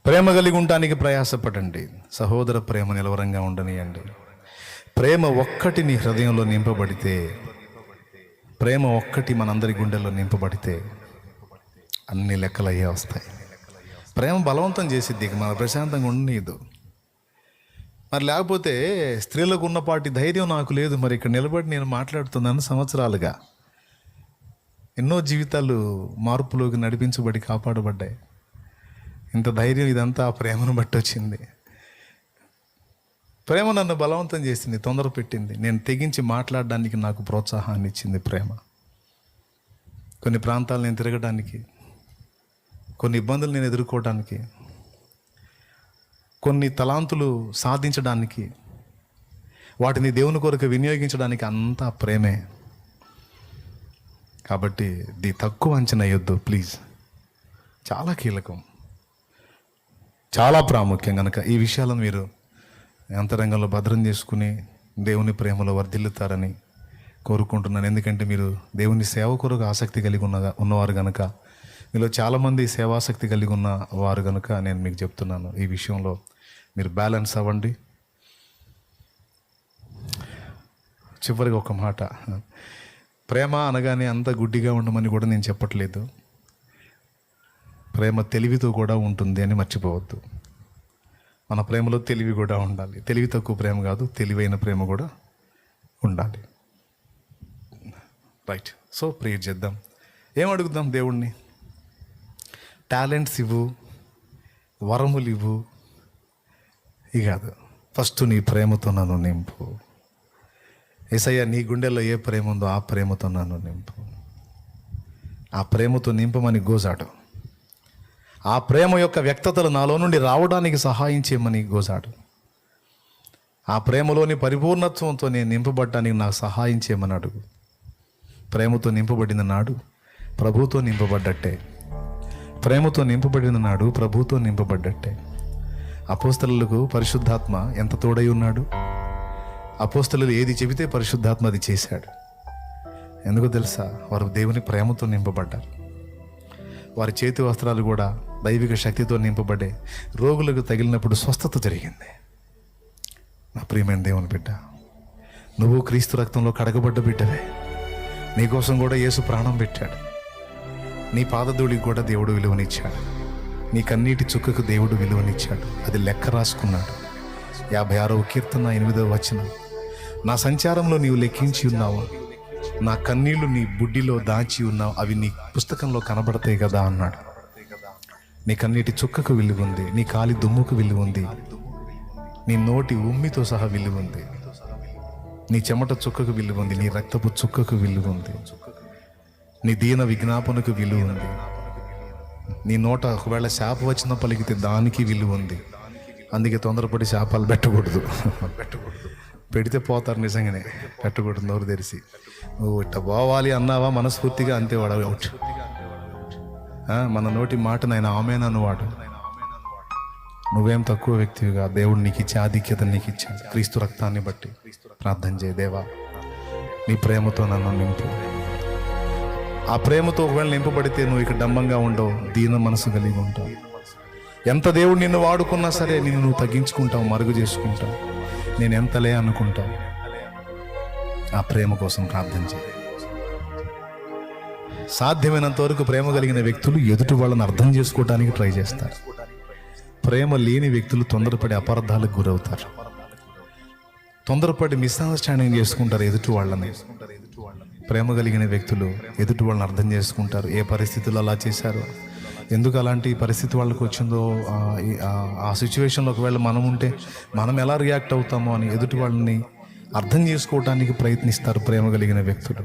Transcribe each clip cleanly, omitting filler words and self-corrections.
ప్రేమ కలిగి ఉండటానికి ప్రయాసపడండి. సహోదర ప్రేమ నిలవరంగా ఉండనియండి. ప్రేమ ఒక్కటి నీ హృదయంలో నింపబడితే, ప్రేమ ఒక్కటి మనందరి గుండెల్లో నింపబడితే అన్ని లెక్కలు అయ్యే వస్తాయి. ప్రేమ బలవంతం చేసిద్ది, మన ప్రశాంతంగా ఉండనీయదు. మరి లేకపోతే స్త్రీలకు ఉన్నపాటి ధైర్యం నాకు లేదు. మరి ఇక్కడ నిలబడి నేను మాట్లాడుతున్నాను. సంవత్సరాలుగా ఎన్నో జీవితాలు మార్పులోకి నడిపించబడి కాపాడబడ్డాయి. ఇంత ధైర్యం ఇదంతా ఆ ప్రేమను బట్టి వచ్చింది. ప్రేమ నన్ను బలవంతం చేసింది, తొందర పెట్టింది. నేను తెగించి మాట్లాడడానికి నాకు ప్రోత్సాహాన్ని ఇచ్చింది ప్రేమ. కొన్ని ప్రాంతాలు నేను తిరగడానికి, కొన్ని ఇబ్బందులు నేను ఎదుర్కోవడానికి, కొన్ని తలాంతులు సాధించడానికి, వాటిని దేవుని కొరకు వినియోగించడానికి అంతా ప్రేమే. కాబట్టి తక్కువ అంచనా వేయొద్దు ప్లీజ్. చాలా కీలకం, చాలా ప్రాముఖ్యం. కనుక ఈ విషయాలను మీరు అంతరంగంలో భద్రం చేసుకుని దేవుని ప్రేమలో వర్ధిల్లుతారని కోరుకుంటున్నాను. ఎందుకంటే మీరు దేవుని సేవ కొరకు ఆసక్తి కలిగి ఉన్నవారు కనుక, మీలో చాలామంది సేవాసక్తి కలిగి ఉన్న వారు కనుక నేను మీకు చెప్తున్నాను, ఈ విషయంలో మీరు బ్యాలెన్స్ అవ్వండి. చివరిగా ఒక మాట, ప్రేమ అనగానే అంత గుడ్డిగా ఉండమని కూడా నేను చెప్పట్లేదు. ప్రేమ తెలివితో కూడా ఉంటుంది అని మర్చిపోవద్దు. మన ప్రేమలో తెలివి కూడా ఉండాలి. తెలివి తక్కువ ప్రేమ కాదు, తెలివైన ప్రేమ కూడా ఉండాలి. రైట్. సో ప్రేయర్ చేద్దాం. ఏం అడుగుదాం దేవుణ్ణి? టాలెంట్స్ ఇవ్వు, వరములు ఇవ్వు, ఇది కాదు. ఫస్ట్ నీ ప్రేమతో నన్ను నింపు. యేసయ్య, నీ గుండెల్లో ఏ ప్రేమ ఉందో ఆ ప్రేమతో నన్ను నింపు. ఆ ప్రేమతో నింపమని గోజాడు. ఆ ప్రేమ యొక్క వ్యక్తతలు నాలో నుండి రావడానికి సహాయం చేయమని గోజాడు. ఆ ప్రేమలోని పరిపూర్ణత్వంతో నేను నింపబడ్డానికి నాకు సహాయం చేయమని అడుగు. ప్రేమతో నింపబడిన నాడు ప్రభుతో నింపబడ్డట్టే. ప్రేమతో నింపబడిన నాడు ప్రభుతో నింపబడ్డట్టే. అపోస్తలులకు పరిశుద్ధాత్మ ఎంత తోడై ఉన్నాడు. అపోస్తలులు ఏది చెబితే పరిశుద్ధాత్మ అది చేశాడు. ఎందుకో తెలుసా? వారు దేవుని ప్రేమతో నింపబడ్డారు. వారి చేతి వస్త్రాలు కూడా దైవిక శక్తితో నింపబడ్డే. రోగులకు తగిలినప్పుడు స్వస్థత జరిగింది. నా ప్రియమైన దేవుని బిడ్డ, నువ్వు క్రీస్తు రక్తంలో కడగబడ్డ బిడ్డవే. నీకోసం కూడా యేసు ప్రాణం పెట్టాడు. నీ పాదధూళికి కూడా దేవుడు విలువనిచ్చాడు. నీ కన్నీటి చుక్కకు దేవుడు విలువనిచ్చాడు. అది లెక్క రాసుకున్నాడు. 56వ కీర్తన 8వ వచనం, నా సంచారంలో నీవు లెక్కించి ఉన్నావు, నా కన్నీళ్లు నీ బుడ్డిలో దాచి ఉన్నావు, అవి నీ పుస్తకంలో కనబడతాయి కదా అన్నాడు. నీ కన్నీటి చుక్కకు విలువ ఉంది, నీ కాలి దుమ్ముకు విలువ ఉంది, నీ నోటి ఉమ్మితో సహా విలువ ఉంది, నీ చెమట చుక్కకు విలువ ఉంది, నీ రక్తపు చుక్కకు విలువ ఉంది, నీ దీన విజ్ఞాపనకు విలువ ఉంది, నీ నోట ఒకవేళ శాప వచ్చిన పలికితే దానికి విలువ ఉంది. అందుకే తొందరపడి శాపాలు పెట్టకూడదు. పెడితే పోతారు నిజంగానే. పెట్టకూడదు. నోరు తెరిచి నువ్వు ఇట్ట పోవాలి అన్నావా మనస్ఫూర్తిగా, అంతే వాడు అవుట్. మన నోటి మాటను ఆయన ఆమేనను వాడు. నువ్వేం తక్కువ వ్యక్తివిగా, దేవుడు నీకు ఇచ్చే ఆధిక్యత నీకు ఇచ్చాడు క్రీస్తు రక్తాన్ని బట్టి. ప్రార్థన చేయ, దేవా నీ ప్రేమతో నన్ను నింపు. ఆ ప్రేమతో ఒకవేళ నింపబడితే నువ్వు ఇక్కడ డంబంగా ఉండవు, దీన మనసు కలిగి ఉంటావు. ఎంత దేవుడు నిన్ను వాడుకున్నా సరే నిన్ను నువ్వు తగ్గించుకుంటావు, మరుగు చేసుకుంటావు. నేను ఎంతలే అనుకుంటావు. ఆ ప్రేమ కోసం ప్రార్థన చేయి. సాధ్యమైనంత వరకు ప్రేమ కలిగిన వ్యక్తులు ఎదుటి వాళ్ళని అర్థం చేసుకోవడానికి ట్రై చేస్తారు. ప్రేమ లేని వ్యక్తులు తొందరపడి అపార్థాలకు గురవుతారు. తొందరపడి మిస్అండర్స్టాండింగ్ చేసుకుంటారు ఎదుటి వాళ్ళని. ప్రేమ కలిగిన వ్యక్తులు ఎదుటి వాళ్ళని అర్థం చేసుకుంటారు. ఏ పరిస్థితుల్లో అలా చేశారో, ఎందుకు అలాంటి పరిస్థితి వాళ్ళకు వచ్చిందో, ఆ సిచ్యువేషన్లో ఒకవేళ మనం ఉంటే మనం ఎలా రియాక్ట్ అవుతామో అని ఎదుటి వాళ్ళని అర్థం చేసుకోవడానికి ప్రయత్నిస్తారు ప్రేమ కలిగిన వ్యక్తులు.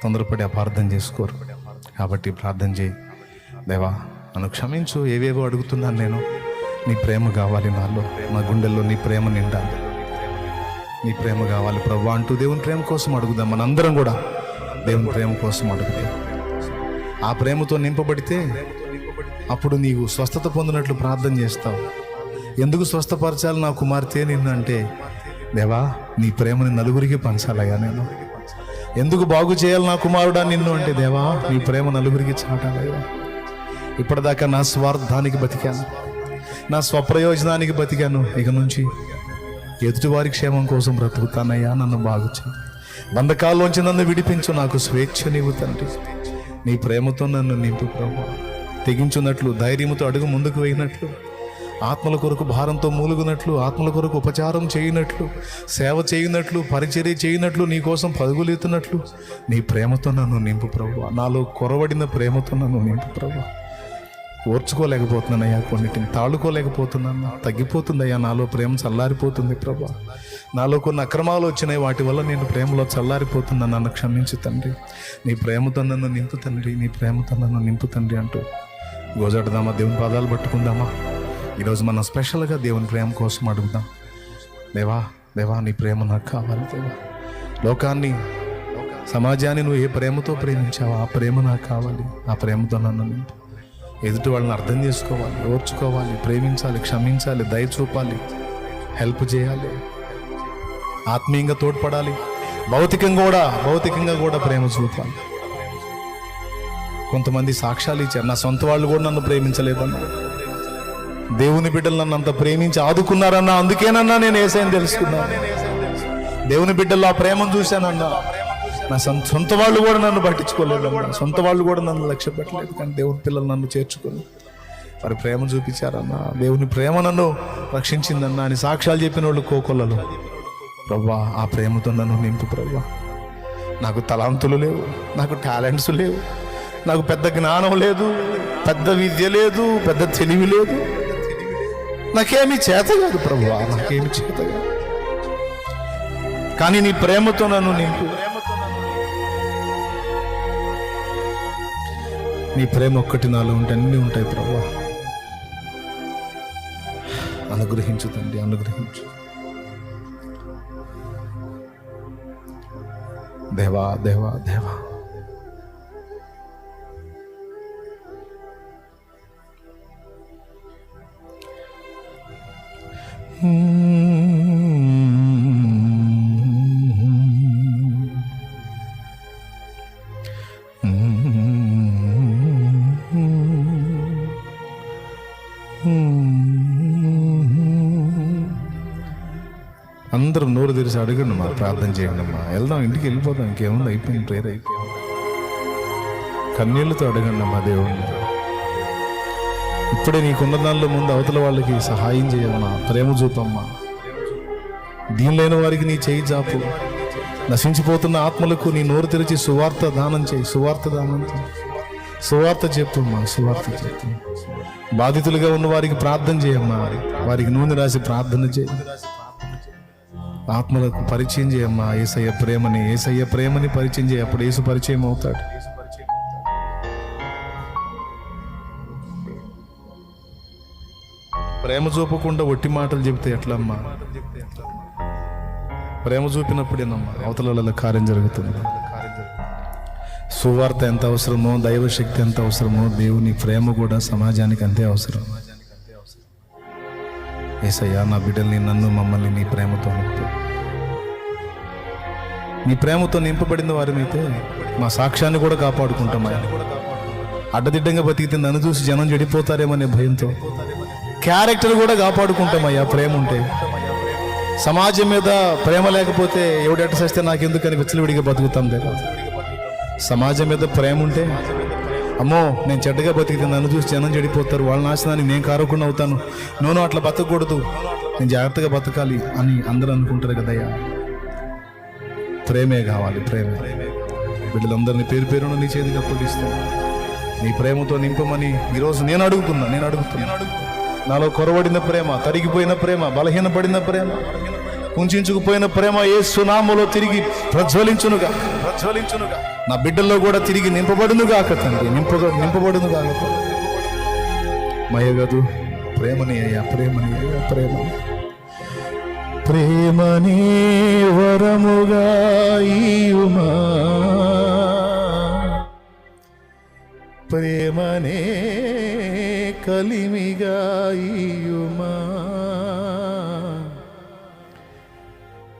తొందరపడి అపార్థం చేసుకోరు. కాబట్టి ప్రార్థన చేయి, దేవా నన్ను క్షమించు, ఏవేవో అడుగుతున్నాను నేను. నీ ప్రేమ కావాలి నాలో, నా గుండెల్లో నీ ప్రేమ నిండాలి. నీ ప్రేమ కావాలి ప్రభు అంటూ దేవుని ప్రేమ కోసం అడుగుదాం. మనందరం కూడా దేవుని ప్రేమ కోసం అడుగుదాం. ఆ ప్రేమతో నింపబడితే అప్పుడు నీవు స్వస్థత పొందినట్లు ప్రార్థన చేస్తావు. ఎందుకు స్వస్థపరచాలి నా కుమార్తె నిన్ను అంటే, దేవా నీ ప్రేమని నలుగురికి పంచాలయ్యా నేను. ఎందుకు బాగు చేయాలి నా కుమారుడా నిన్ను అంటే, దేవా నీ ప్రేమ నలుగురికి చాటాలయ్యా. ఇప్పటిదాకా నా స్వార్థానికి బతికాను, నా స్వప్రయోజనానికి బతికాను, ఇక నుంచి ఎదుటివారి క్షేమం కోసం బ్రతుకుతానయ్యా. నన్ను బాగు చేయి, బంధకాల్లోంచి నన్ను విడిపించు, నాకు స్వేచ్ఛనివ్వు తండ్రి. నీ ప్రేమతో నన్ను నింపు ప్రభువా. తెగించున్నట్లు, ధైర్యంతో అడుగు ముందుకు వేయినట్లు, ఆత్మల కొరకు భారంతో మూలుగునట్లు, ఆత్మల కొరకు ఉపచారం చేయనట్లు, సేవ చేయనట్లు, పరిచర్య చేయనట్లు, నీ కోసం పరుగులెత్తున్నట్లు నీ ప్రేమతో నన్ను నింపు ప్రభువా. నాలో కొరవడిన ప్రేమతో నన్ను నింపు ప్రభువా. ఓర్చుకోలేకపోతున్నానయ్యా, కొన్నిటిని తాళుకోలేకపోతున్నాను, తగ్గిపోతుందయ్యా, నాలో ప్రేమ చల్లారిపోతుంది ప్రభా. నాలో కొన్ని అక్రమాలు వచ్చినాయి, వాటి వల్ల నేను ప్రేమలో చల్లారిపోతున్నాను, నన్ను క్షమించు తండ్రి. నీ ప్రేమతో నన్ను నింపు తండ్రి, నీ ప్రేమతో నన్ను నింపు తండ్రి అంటూ గోజాడుదామా, దేవుని పాదాలు పట్టుకుందామా. ఈరోజు మనం స్పెషల్గా దేవుని ప్రేమ కోసం అడుగుదాం. దేవా దేవా, నీ ప్రేమ నాకు కావాలి దేవా. లోకాన్ని, సమాజాన్ని నువ్వు ఏ ప్రేమతో ప్రేమించావో ఆ ప్రేమ నాకు కావాలి. ఆ ప్రేమతో నన్ను నింపు. ఎదుటి వాళ్ళని అర్థం చేసుకోవాలి, ఓర్చుకోవాలి, ప్రేమించాలి, క్షమించాలి, దయ చూపాలి, హెల్ప్ చేయాలి, ఆత్మీయంగా తోడ్పడాలి, భౌతికంగా కూడా ప్రేమ చూపాలి. కొంతమంది సాక్ష్యాలు ఇచ్చారు, నా సొంత వాళ్ళు కూడా నన్ను ప్రేమించలేదన్నా, దేవుని బిడ్డలు నన్ను అంత ప్రేమించి ఆదుకున్నారన్నా, అందుకేనన్నా నేను యేసయ్యని తెలుసుకున్నాను. దేవుని బిడ్డల్లో ఆ ప్రేమను చూశానన్నా. నా సొంత వాళ్ళు కూడా నన్ను పట్టించుకోలేదన్నా, సొంత వాళ్ళు కూడా నన్ను లక్ష్య పెట్టలేదు, కానీ దేవుని పిల్లలు నన్ను చేర్చుకొని వారి ప్రేమ చూపించారన్నా. దేవుని ప్రేమ నన్ను రక్షించిందన్నా అని సాక్ష్యాలు చెప్పిన వాళ్ళు కోకొల్లలు. ప్రభా, ఆ ప్రేమతో నన్ను నింపు ప్రభా. నాకు తలాంతులు లేవు, నాకు టాలెంట్స్ లేవు, నాకు పెద్ద జ్ఞానం లేదు, పెద్ద విద్య లేదు, పెద్ద తెలివి లేదు, నాకేమీ చేత కాదు ప్రభువా, నాకేమి చేత కాదు. కానీ నీ ప్రేమతో నన్ను నింపు. నీ ప్రేమ ఒక్కటి నాలో ఉంటే అన్నీ ఉంటాయి ప్రభువా. అనుగ్రహించు తండ్రి, అనుగ్రహించు దేవా దేవా దేవా. అందరం నోరు తెరిచి అడగండి మా, ప్రార్థన చేయండి అమ్మా. వెళ్దాం, ఇంటికి వెళ్ళిపోతాం, ఇంకేముంది, అయిపోయింది, ప్రేయర్ అయిపోయింది. కన్నీళ్లతో అడగండి అమ్మా దేవుణ్ణి. ఇప్పుడే నీకున్న దానిలో ముందు అవతల వాళ్ళకి సహాయం చేయమ్మా, ప్రేమ చూపమ్మా. దీనిలేని వారికి నీ చేయి చాపు. నశించిపోతున్న ఆత్మలకు నీ నోరు తెరిచి సువార్త దానం చేయి, సువార్త దానం చేయి, సువార్త చెప్పుమ్మా, సువార్త చెప్పు. బాధితులుగా ఉన్న వారికి ప్రార్థన చేయమ్మా, వారికి నూనె రాసి ప్రార్థన చేయి. ఆత్మలకు పరిచయం చేయమ్మా యేసయ్య ప్రేమని, యేసయ్య ప్రేమని పరిచయం చేయి. అప్పుడు యేసు పరిచయం అవుతాడు. ప్రేమ చూపకుండా ఒట్టి మాటలు చెబితే ఎట్లమ్మా? ప్రేమ చూపినప్పుడేనమ్మా అవతల కార్యం జరుగుతుంది. సువార్త ఎంత అవసరమో, దైవశక్తి ఎంత అవసరమో, దేవుని ప్రేమ కూడా సమాజానికి అంతే అవసరం. యేసయ్యా, నా బిడ్డల్ని, నన్ను, మమ్మల్ని నీ ప్రేమతో నింపు. నీ ప్రేమతో నింపబడిన వారిమైతే మా సాక్ష్యాన్ని కూడా కాపాడుకుంటామయ్యా. అడ్డదిడ్డంగా బతికితే నన్ను చూసి జనం చెడిపోతారేమనే భయంతో క్యారెక్టర్ కూడా కాపాడుకుంటామయ్యా. ప్రేమ ఉంటే సమాజం మీద ప్రేమ లేకపోతే ఎవడెట్ట చేస్తే నాకెందుకని విచ్చలవిడిగా బతుకుతాం లేదా? సమాజం మీద ప్రేమ ఉంటే, అమ్మో నేను చెడ్డగా బతికితే నన్ను చూసి జనం చెడిపోతారు, వాళ్ళ నాశనానికి నేను కారకుండా అవుతాను, నేను అట్లా బతకూడదు, నేను జాగ్రత్తగా బతకాలి అని అందరూ అనుకుంటారు కదయ్యా. ప్రేమే కావాలి, ప్రేమే. వీళ్ళందరినీ పేరు పేరును నీ చేతికి అప్పగిస్తాను. నీ ప్రేమతో నింపమని ఈరోజు నేను అడుగుతున్నా. నాలో కొరవడిన ప్రేమ, తరిగిపోయిన ప్రేమ, బలహీనపడిన ప్రేమ, కుంచుకుపోయిన ప్రేమ యేసు నామములో తిరిగి ప్రజ్వలించునుగా. నా బిడ్డల్లో కూడా తిరిగి నింపబడునుగాక తండ్రి, నింపబడునుగాక. మయగదు ప్రేమని అయ్యా, ప్రేమని అయ్యా, ప్రేమని వరముగా ఇయుమా, ప్రేమనే కలిమిగా ఇయుమా,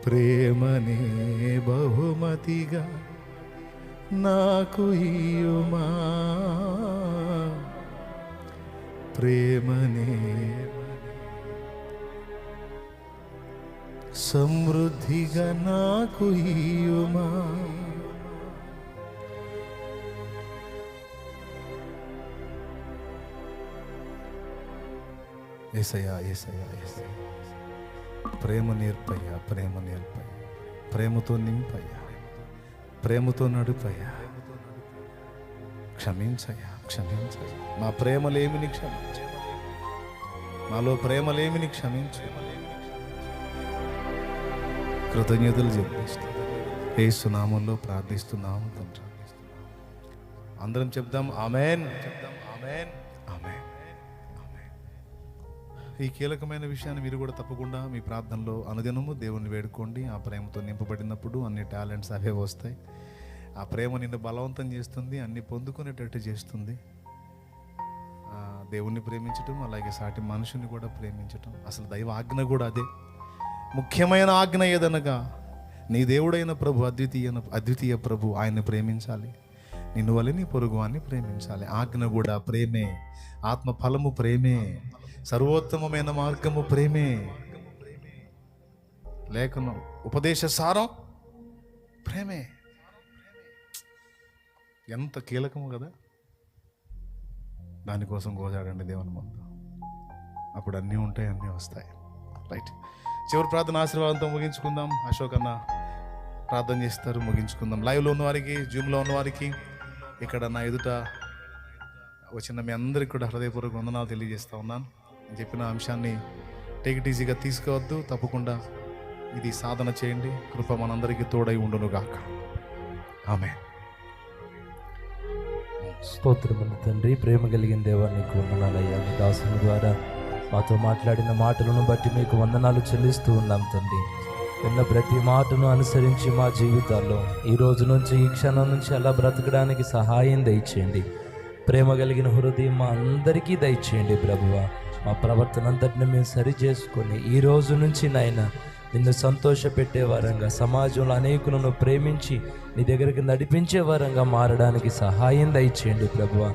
ప్రేమనే బహుమతిగా నాకు ఇయుమా, ప్రేమనే సమృద్ధిగా నాకు ఇయ్యుమా. యేసయ్యా యేసయ్యా యేసయ్యా, ప్రేమ నేర్పయ్యా, ప్రేమ నేర్పయ్యా, ప్రేమతో నింపయ్యా, ప్రేమతో నడుపయ్యా. క్షమించయ్యా క్షమించయ్యా, మా ప్రేమలేమిని క్షమించు, మాలో ప్రేమలేమిని క్షమించు. కృతజ్ఞతలు చెల్లిస్తూ యేసు నామములో ప్రార్థిస్తున్నాము తండ్రి. అందరం చెప్దాం ఆమేన్, చెప్దాం ఆమేన్, ఆమేన్. ఈ కీలకమైన విషయాన్ని మీరు కూడా తప్పకుండా మీ ప్రార్థనలో అనుదినము దేవుణ్ణి వేడుకోండి. ఆ ప్రేమతో నింపబడినప్పుడు అన్ని టాలెంట్స్ అవే వస్తాయి. ఆ ప్రేమ నిన్ను బలవంతం చేస్తుంది, అన్ని పొందుకునేటట్టు చేస్తుంది. దేవుణ్ణి ప్రేమించటం, అలాగే సాటి మనుషుని కూడా ప్రేమించటం. అసలు దైవ ఆజ్ఞ కూడా అదే. ముఖ్యమైన ఆజ్ఞ ఏదనగా నీ దేవుడైన ప్రభు, అద్వితీయ ప్రభు, ఆయన్ని ప్రేమించాలి. నిన్ను వలె నీ పొరుగువాన్ని ప్రేమించాలి. ఆజ్ఞ కూడా ప్రేమే, ఆత్మ ఫలము ప్రేమే, సర్వోత్తమమైన మార్గము ప్రేమే, లేఖనం ఉపదేశ సారం ప్రేమే. ఎంత కీలకము కదా. దానికోసం గోజాడండి దేవుని ముందు. అప్పుడు అన్నీ ఉంటాయి, అన్నీ వస్తాయి. రైట్, చివరి ప్రార్థన ఆశీర్వాదంతో ముగించుకుందాం. అశోక్ అన్న ప్రార్థన చేస్తారు, ముగించుకుందాం. లైవ్లో ఉన్నవారికి, జూమ్లో ఉన్నవారికి, ఇక్కడ నా ఎదుట వచ్చిన మీ అందరికీ కూడా హృదయపూర్వక వందనాలు తెలియజేస్తూ ఉన్నాను. నేను చెప్పిన అంశాన్ని టేక్ ఇట్ ఈజీగా తీసుకోవద్దు. తప్పకుండా ఇది సాధన చేయండి. కృప మనందరికీ తోడై ఉండును గాక. ఆమేన్. స్తోత్రములు తండ్రి, ప్రేమ కలిగిన దేవా నీకు వందనాలయ్యా. మీ దాసుని ద్వారా మాతో మాట్లాడిన మాటలను బట్టి మీకు వందనాలు చెల్లిస్తూ ఉన్నాం తండ్రి. విన్న ప్రతి మాటను అనుసరించి మా జీవితాల్లో ఈ రోజు నుంచి, ఈ క్షణం నుంచి అలా బ్రతకడానికి సహాయం దయచేయండి. ప్రేమ కలిగిన హృదయం మా అందరికీ దయచేయండి ప్రభువా. మా ప్రవర్తన అంతటిని మేము సరి చేసుకొని ఈ రోజు నుంచి నాయన నిన్ను సంతోషపెట్టే వారంగా, సమాజంలో అనేకులను ప్రేమించి నీ దగ్గరికి నడిపించే వారంగా మారడానికి సహాయం దయచేయండి ప్రభువా.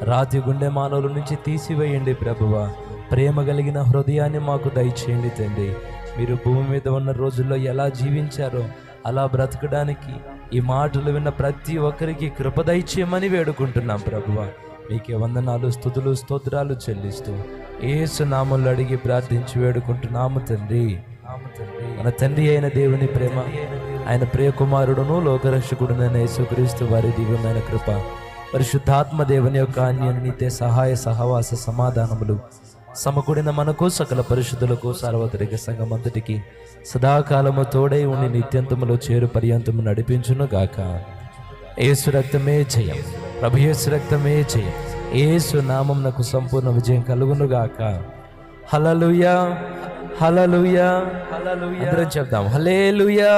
రాతి గుండె మానవుల నుంచి తీసివేయండి ప్రభువా. ప్రేమ కలిగిన హృదయాన్ని మాకు దయచేయండి తండ్రి. మీరు భూమి మీద ఉన్న రోజుల్లో ఎలా జీవించారో అలా బ్రతకడానికి ఈ మాటలు విన్న ప్రతి ఒక్కరికి కృప దయచేయమని వేడుకుంటున్నాం ప్రభువా. మీకే వందనాలు, స్తుతులు, స్తోత్రాలు చెల్లిస్తూ యేసు నామములో అడిగి ప్రార్థించి వేడుకుంటున్నాము తండ్రి. మన తండ్రి అయిన దేవుని ప్రేమ, ఆయన ప్రియ కుమారుడును లోకరక్షకుడునైన యేసుక్రీస్తు వారి దివ్యమైన కృప, పరిశుద్ధాత్మ దేవుని యొక్క అన్యోన్యత సహాయ సహవాస సమాధానములు సమకూడిన మనకు, సకల పరిశుద్ధులకు, సార్వత్రిక సంఘమంతటికి సదాకాలము తోడై ఉండి నిత్యంతములో చేరు పర్యంతము నడిపించును గాక. యేసు రక్తమే జయం, ప్రభు యేసు రక్తమే జయం. యేసు నామమునకు సంపూర్ణ విజయం కలుగును గాక. హల్లెలూయా, హల్లెలూయా, హల్లెలూయా. అందరం చెప్దాం హల్లెలూయా.